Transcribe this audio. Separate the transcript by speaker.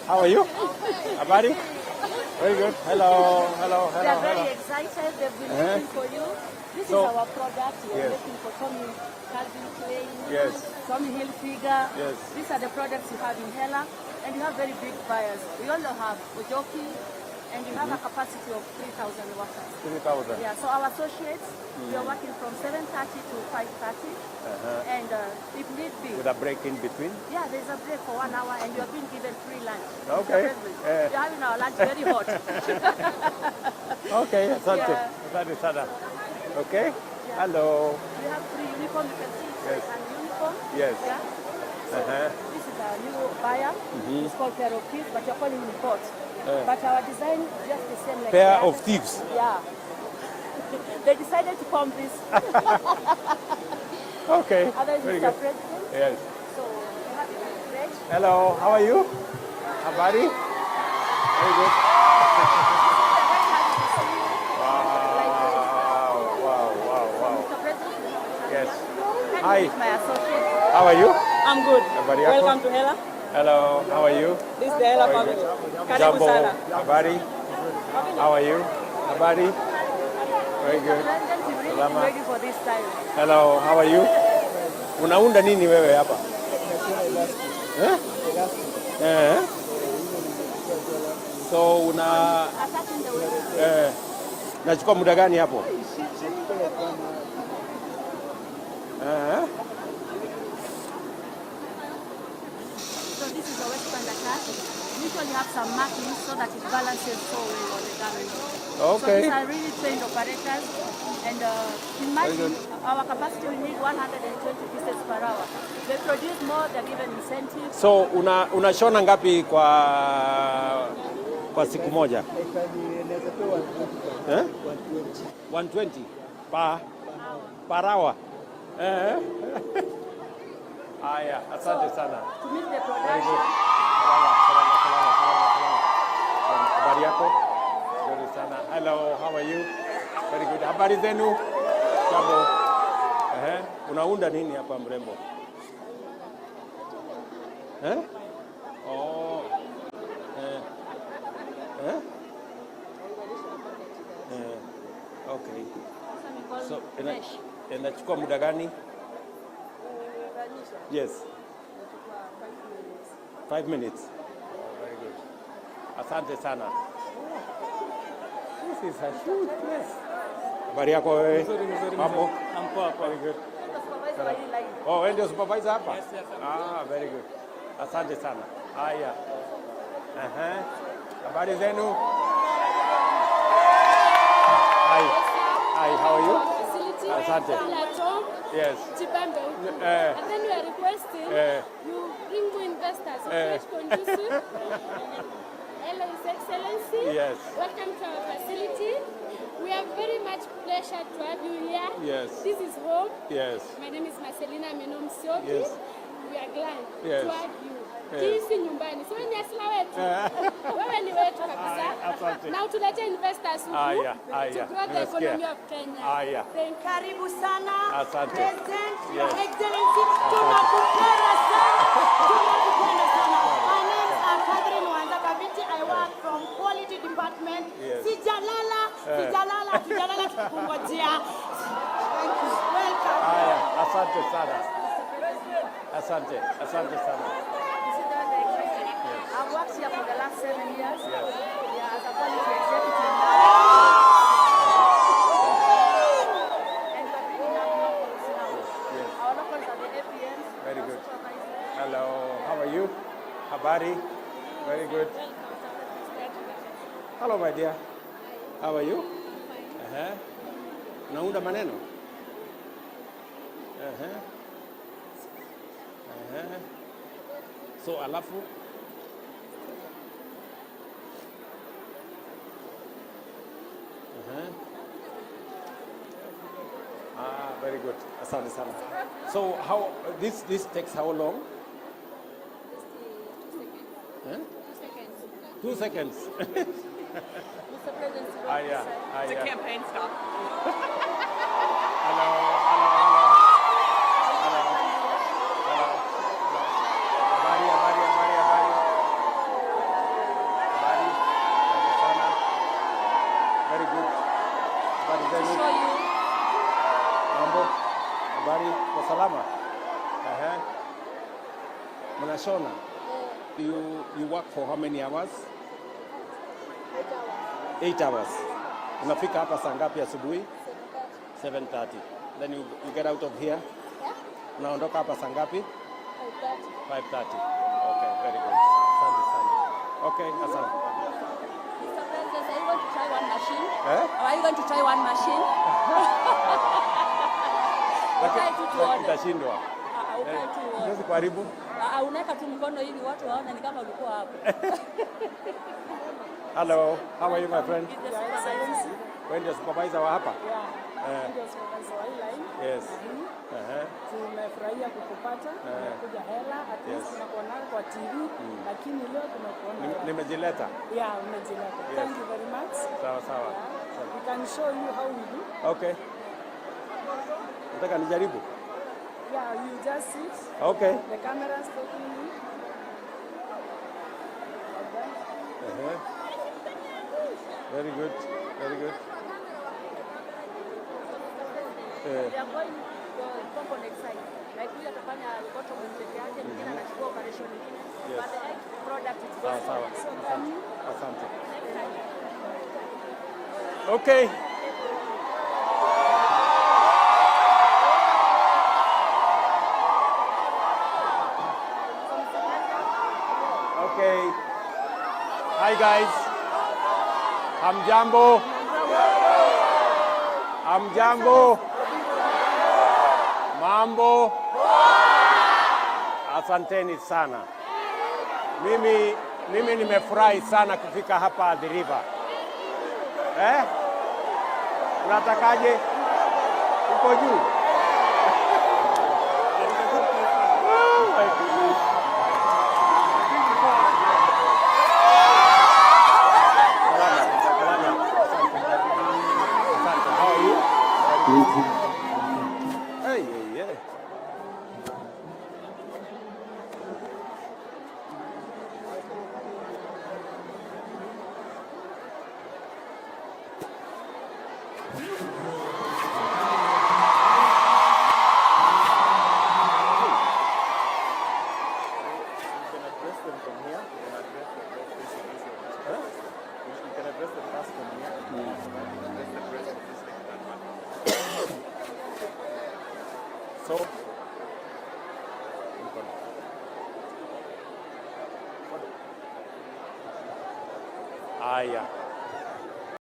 Speaker 1: How are you? Habari? Very good. Hello.
Speaker 2: They are very excited. They've been waiting for you. This is our product. We are looking for Tommy Calvin Klein, Tommy Hilfiger.
Speaker 1: Yes.
Speaker 2: These are the products you have in Hela, and you have very big buyers. We also have Ojoki, and you have a capacity of 3,000 workers.
Speaker 1: 3,000.
Speaker 2: Yeah, so our associates, we are working from 7:30 to 5:30, and if need be.
Speaker 1: With a break in between?
Speaker 2: Yeah, there's a break for 1 hour, and you are being given free lunch.
Speaker 1: Okay.
Speaker 2: You're having our lunch very hot.
Speaker 1: Okay, asante. Asante sana. Okay?
Speaker 2: Yeah.
Speaker 1: Hello.
Speaker 2: We have free uniform, you can see it's an uniform.
Speaker 1: Yes.
Speaker 2: Yeah. So this is our new buyer. It's called pair of thieves, but you're calling it pot. But our design is just the same like
Speaker 1: Pair of thieves.
Speaker 2: Yeah. They decided to come this.
Speaker 1: Okay.
Speaker 2: Otherwise
Speaker 1: Very
Speaker 2: it's a
Speaker 1: good.
Speaker 2: president.
Speaker 1: Yes.
Speaker 2: So we have it in red.
Speaker 1: Hello, how are you? Habari? Very good. Wow.
Speaker 2: Mr. President.
Speaker 1: Yes.
Speaker 2: And
Speaker 1: Hi.
Speaker 2: this is my associate.
Speaker 1: How are you?
Speaker 3: I'm good.
Speaker 1: Habari yako?
Speaker 3: Welcome to Hela.
Speaker 1: Hello, how are you?
Speaker 3: This is the Hela family. Karibu
Speaker 1: Jambo.
Speaker 3: sana.
Speaker 1: Habari? How are you? Habari? Very good.
Speaker 2: President is really
Speaker 1: Salama.
Speaker 2: ready for this time.
Speaker 1: Hello, how are you? Unaunda nini wewe hapa? So
Speaker 2: Attaching the way.
Speaker 1: nachukua muda gani hapo?
Speaker 2: So this is a waistband attach. We usually have some markings so that it balances so well on the garment.
Speaker 1: Okay.
Speaker 2: So these are really trained operators, and imagine our capacity, we need 120 pieces per hour. They produce more, they're given incentives.
Speaker 1: So unashona ngapi kwa siku moja? 120 per hour. Haya, asante sana.
Speaker 2: To meet the production.
Speaker 1: Salama. Habari yako? Nzuri sana. Hello, how are you? Very good. Habari zenu? Jambo. Unaunda nini hapa mrembo? Oh. Okay. So, inachukua muda gani? Yes. 5 minutes. Oh, very good. Asante sana. This is a huge place. Habari yako wewe? Mambo? Very good. Oh, wewe ndio supervisor hapa? Yes. Very good. Asante sana. Haya. Habari zenu? Hi, how are you? Asante. Yes.
Speaker 4: And then we are requesting you bring more investors, fresh conducive. Hello, His Excellency.
Speaker 1: Yes.
Speaker 4: Welcome to our facility. We are very much pleasure to have you here.
Speaker 1: Yes.
Speaker 4: This is home.
Speaker 1: Yes.
Speaker 4: My name is Marcelina Menomsiobi.
Speaker 1: Yes.
Speaker 4: We are glad
Speaker 1: Yes.
Speaker 4: to have you.
Speaker 1: Yes.
Speaker 4: Jinsi nyumbani. So ni asila wetu. Wewe ni wetu kabisa.
Speaker 1: Asante.
Speaker 4: Na utulete investors huku to grow the economy of Kenya. Thank you.
Speaker 2: Karibu sana.
Speaker 1: Asante.
Speaker 2: President,
Speaker 1: Yes.
Speaker 2: Your Excellency, tunakupenda sana. Tunakupenda sana. My name is Catherine Wanza Kaviti. I work from Quality Department.
Speaker 1: Yes.
Speaker 2: Sijalala tukikungojea. Thank you. Welcome.
Speaker 1: Haya, asante sana. Asante sana.
Speaker 2: I've worked here for the last 7 years.
Speaker 1: Yes.
Speaker 2: Yeah, as a quality executive. And we're bringing up locals now.
Speaker 1: Yes.
Speaker 2: Our locals are the APMs.
Speaker 1: Very good.
Speaker 2: Supervisors.
Speaker 1: Hello, how are you? Habari? Very good. Hello, my dear. How are you? Unaunda maneno? So, alafu? Very good. Asante sana. So, how this takes how long? 2 seconds.
Speaker 2: Mr. President,
Speaker 3: It's a campaign stop.
Speaker 1: Hello. Habari. You work for how many hours? 8 hours. Unafika hapa saa ngapi asubuhi? 7:30. Then you get out of here? Unaondoka hapa saa ngapi? 5:30. Okay, very good. Asante sana. Okay, asante.
Speaker 2: Mr. President, are you going to try one machine?
Speaker 1: Are
Speaker 2: you going to try one machine?
Speaker 1: Utashindwa. Siwezi kuharibu.
Speaker 2: Unaweka tu mkono hivi watu waone ni kama ulikuwa hapo.
Speaker 1: Hello, how are you my friend? Wewe ndio supervisor wa hapa?
Speaker 3: Ndio supervisor wa hii line.
Speaker 1: Yes.
Speaker 3: Tumefurahia kukupata, kuja Hela, at least tunakuona kwa TV, lakini leo tumekuona.
Speaker 1: Nimejileta.
Speaker 3: Yeah, umejileta. Thank you very much.
Speaker 1: Sawa.
Speaker 3: We can show you how we do.
Speaker 1: Okay. Nataka nijaribu.
Speaker 3: Yeah, you just sit.
Speaker 1: Okay.
Speaker 3: The camera is taking you. Okay.
Speaker 1: Very good.
Speaker 2: We are going to component side. Like we atafanya bottom peke yake, mwingine anachukua operation nyingine. But the end product is
Speaker 1: sawa. Asante. Okay. Okay. Hi guys. Hamjambo. Mambo. Asanteni sana. Mimi nimefurahi sana kufika hapa Athi River. Unatakaje? Uko juu? Hey. So, haya.